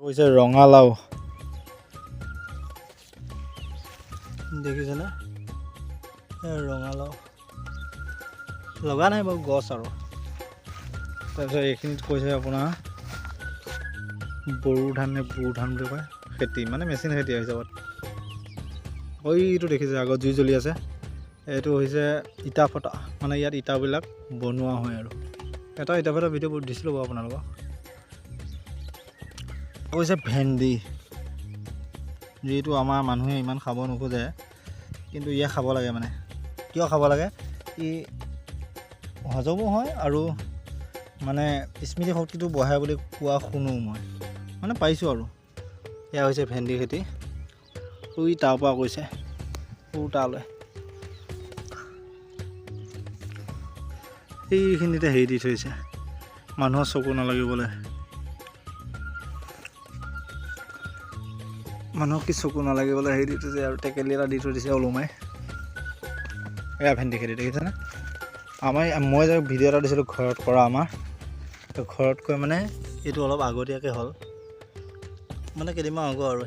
কৈছে ৰঙালাও দেখিছেনে ৰঙালাও লগা নাই বাৰু গছ আৰু তাৰপিছত এইখিনিত কৈছে আপোনাৰ বড়ো ধান বুলি কয় খেতি মানে মেচিন খেতি হিচাপত এইটো দেখিছে আগত জুই জ্বলি আছে এইটো হৈছে ইটা ফটা মানে ইয়াত ইটাবিলাক বনোৱা হয় আৰু এটা ইটা ফটা ভিডিঅ' দিছিলোঁ বাৰু আপোনালোকক কৈছে ভেন্দি যিটো আমাৰ মানুহে ইমান খাব নোখোজে কিন্তু ইয়ে খাব লাগে মানে কিয় খাব লাগে ই হজমো হয় আৰু মানে স্মৃতি শক্তিটো বঢ়াই বুলি কোৱা শুনো মই মানে পাইছোঁ আৰু এয়া হৈছে ভেন্দি খেতি সি তাৰ পৰা কৈছে তালৈ এইখিনিতে হেৰি দি থৈছে মানুহৰ চকু নালাগিবলৈ মানুহক কি চকু নালাগিবলৈ হেৰি দি থৈছে আৰু টেকেলি এটা দি থৈ দিছে ওলোমাই এয়া ভেন্দি খেতি দেখিছেনে মই যে ভিডিঅ' এটা দিছিলোঁ ঘৰত কৰা আমাৰ ঘৰতকৈ মানে এইটো অলপ আগতীয়াকৈ হ'ল মানে কেইদিনমান আগৰ আৰু